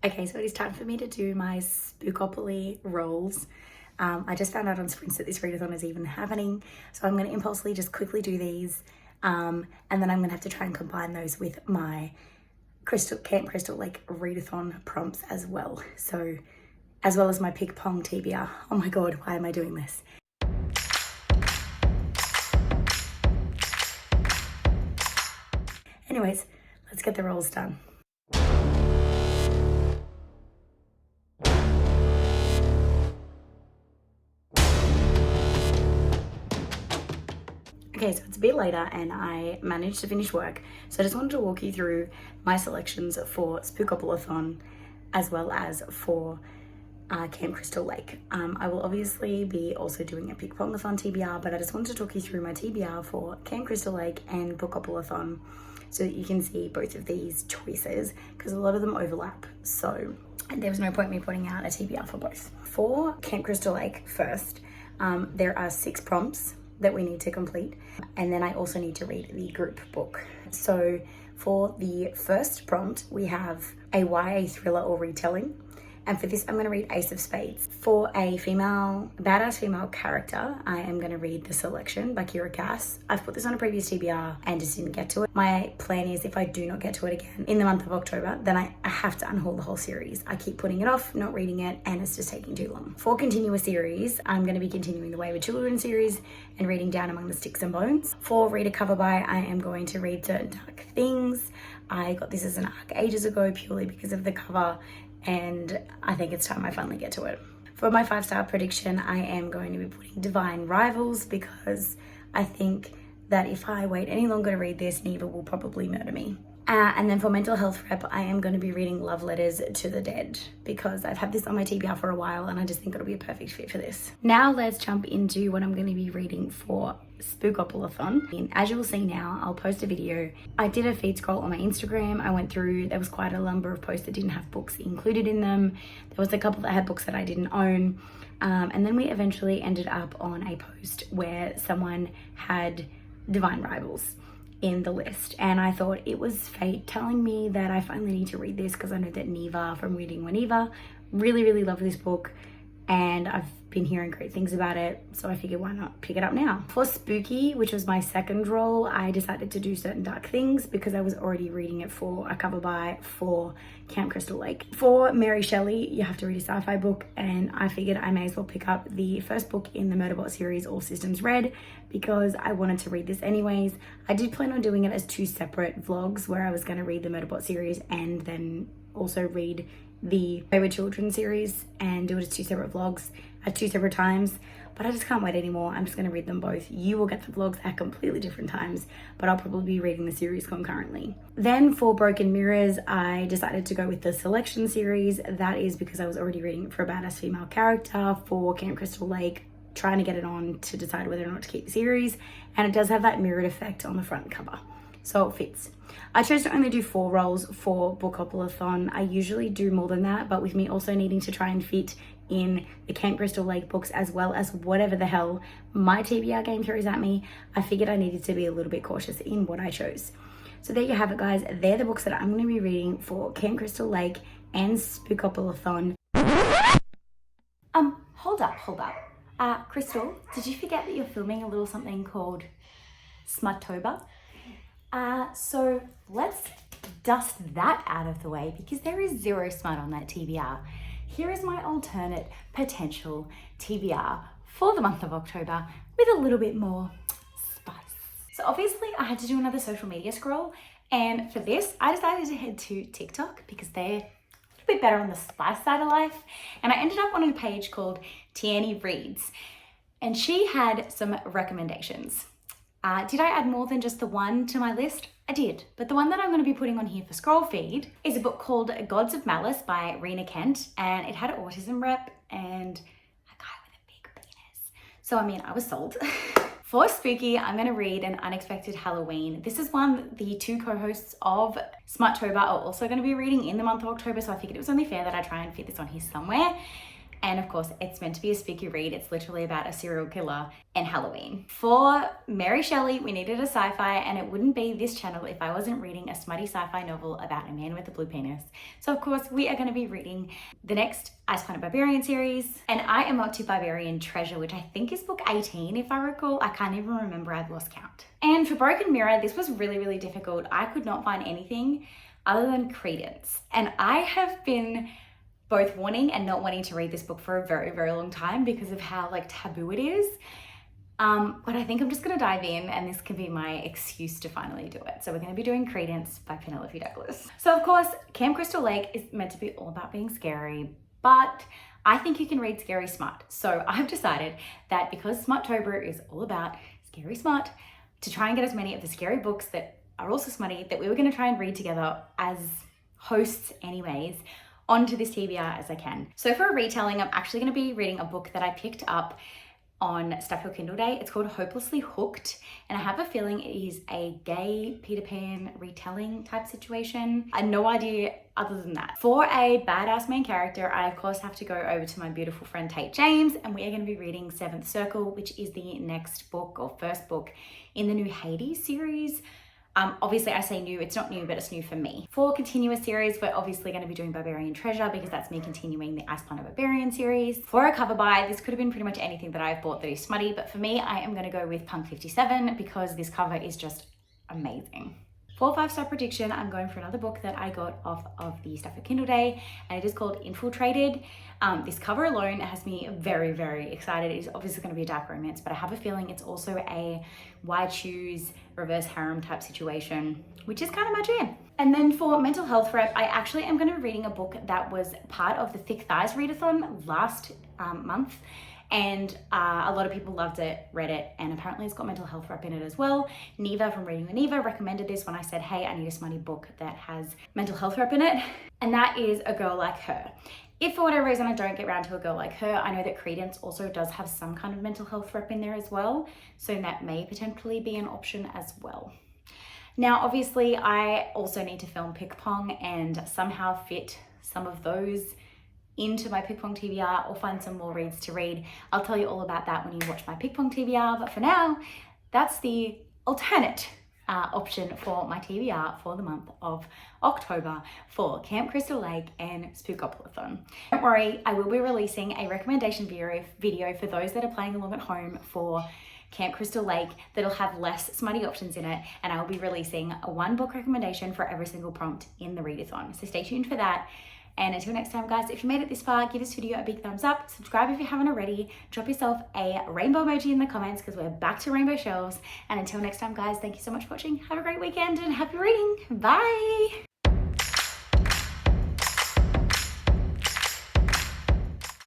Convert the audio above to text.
Okay, so it is time for me to do my Spookopoly rolls. I just found out on Sprints that this readathon is even happening, so I'm going to impulsively just quickly do these, and then I'm going to have to try and combine those with my Camp Crystal Lake readathon prompts as well. So, as well as my PickPong TBR. Oh my god, why am I doing this? Anyways, let's get the rolls done. Okay, so it's a bit later and I managed to finish work. So I just wanted to walk you through my selections for Spookopoly as well as for Camp Crystal Lake. I will obviously be also doing a PickPong TBR, but I just wanted to talk you through my TBR for Camp Crystal Lake and Spookopoly so that you can see both of these choices because a lot of them overlap. So there was no point in me putting out a TBR for both. For Camp Crystal Lake first, there are 6 prompts that we need to complete, and then I also need to read the group book. So for the first prompt, we have a YA thriller or retelling, and for this I'm going to read Ace of Spades. For a badass female character, I am going to read The Selection by Kira Cass. I've put this on a previous TBR and just didn't get to it. My plan is if I do not get to it again in the month of October, then I have to unhaul the whole series. I keep putting it off, not reading it, and it's just taking too long. For continuous series, I'm going to be continuing the Wayward Children series and reading Down Among the Sticks and Bones. For Read a Cover By, I am going to read Certain Dark Things. I got this as an ARC ages ago purely because of the cover, and I think it's time I finally get to it. For my 5-star prediction, I am going to be putting Divine Rivals because I think that if I wait any longer to read this, Neva will probably murder me. And then for mental health rep, I am going to be reading Love Letters to the Dead because I've had this on my TBR for a while and I just think it'll be a perfect fit for this. Now let's jump into what I'm going to be reading for Spookopoly. And as you will see now, I'll post a video. I did a feed scroll on my Instagram. I went through, there was quite a number of posts that didn't have books included in them. There was a couple that had books that I didn't own. And then we eventually ended up on a post where someone had Divine Rivals in the list, and I thought it was fate telling me that I finally need to read this because I know that Neva from Reading Whenever really loved this book and I've been hearing great things about it, so I figured why not pick it up now. For Spooky, which was my second role, I decided to do Certain Dark Things because I was already reading it for a cover by for Camp Crystal Lake. For Mary Shelley, you have to read a sci-fi book, and I figured I may as well pick up the first book in the Murderbot series, All Systems Red, because I wanted to read this anyways. I did plan on doing it as 2 separate vlogs where I was going to read the Murderbot series and then also read the Wayward Children series and do it as 2 separate vlogs at 2 separate times, but I just can't wait anymore. I'm just going to read them both. You will get the vlogs at completely different times, but I'll probably be reading the series concurrently. Then for Broken Mirrors, I decided to go with the Selection series. That is because I was already reading it for a badass female character for Camp Crystal Lake, trying to get it on to decide whether or not to keep the series, and it does have that mirrored effect on the front cover, so it fits. I chose to only do 4 roles for Spookopoly. I usually do more than that, but with me also needing to try and fit in the Camp Crystal Lake books as well as whatever the hell my TBR game throws at me, I figured I needed to be a little bit cautious in what I chose. So there you have it, guys. They're the books that I'm going to be reading for Camp Crystal Lake and Spookopoly. Hold up. Crystal, did you forget that you're filming a little something called Smutober? So let's dust that out of the way because there is 0 smut on that TBR. Here is my alternate potential TBR for the month of October with a little bit more spice. So obviously I had to do another social media scroll, and for this I decided to head to TikTok because they're a little bit better on the spice side of life, and I ended up on a page called Tierney Reads, and she had some recommendations. Did I add more than just the one to my list? I did, but the one that I'm going to be putting on here for scroll feed is a book called Gods of Malice by Rena Kent, and it had an autism rep and a guy with a big penis. So I mean, I was sold. For Spooky, I'm going to read An Unexpected Halloween. This is one the 2 co-hosts of Smutober are also going to be reading in the month of October, so I figured it was only fair that I try and fit this on here somewhere. And of course, it's meant to be a spooky read. It's literally about a serial killer and Halloween. For Mary Shelley, we needed a sci-fi, and it wouldn't be this channel if I wasn't reading a smutty sci-fi novel about a man with a blue penis. So of course, we are going to be reading the next Ice Planet Barbarian series, and I am up to Barbarian Treasure, which I think is book 18 if I recall. I can't even remember, I've lost count. And for Broken Mirror, this was really, really difficult. I could not find anything other than Credence, and I have been both wanting and not wanting to read this book for a very, very long time because of how like taboo it is. But I think I'm just gonna dive in, and this can be my excuse to finally do it. So we're gonna be doing Credence by Penelope Douglas. So of course, Camp Crystal Lake is meant to be all about being scary, but I think you can read scary smut. So I've decided that because Smutober is all about scary smut, to try and get as many of the scary books that are also smutty that we were gonna try and read together as hosts anyways, onto this TBR as I can. So for a retelling, I'm actually going to be reading a book that I picked up on Stuff Your Kindle Day. It's called Hopelessly Hooked, and I have a feeling it is a gay Peter Pan retelling type situation. I have no idea other than that. For a badass main character, I of course have to go over to my beautiful friend Tate James, and we are going to be reading Seventh Circle, which is the next book or first book in the new Hades series. Obviously I say new, it's not new, but it's new for me. For continuous series, we're obviously going to be doing Barbarian Treasure because that's me continuing the Ice Planet Barbarian series. For a cover buy, this could have been pretty much anything that I've bought that is smutty, but for me, I am going to go with Punk 57 because this cover is just amazing. For 5-star prediction, I'm going for another book that I got off of the Stuff Your Kindle Day, and it is called Infiltrated. This cover alone has me very, very excited. It's obviously going to be a dark romance, but I have a feeling it's also a why choose reverse harem type situation, which is kind of my jam. And then for mental health rep, I actually am going to be reading a book that was part of the Thick Thighs readathon last month. And a lot of people loved it, read it, and apparently it's got mental health rep in it as well. Neva from Reading the Neva recommended this when I said, hey, I need a smutty book that has mental health rep in it, and that is A Girl Like Her. If for whatever reason I don't get around to A Girl Like Her, I know that Credence also does have some kind of mental health rep in there as well, so that may potentially be an option as well. Now, obviously, I also need to film PickPong and somehow fit some of those into my PickPong TBR or find some more reads to read. I'll tell you all about that when you watch my PickPong TBR, but for now, that's the alternate option for my TBR for the month of October for Camp Crystal Lake and Spookopoly. Don't worry, I will be releasing a recommendation video for those that are playing along at home for Camp Crystal Lake that'll have less smutty options in it, and I will be releasing a 1 book recommendation for every single prompt in the readathon. So stay tuned for that. And until next time, guys, if you made it this far, give this video a big thumbs up, subscribe if you haven't already, drop yourself a rainbow emoji in the comments because we're back to rainbow shelves. And until next time, guys, thank you so much for watching. Have a great weekend and happy reading. Bye.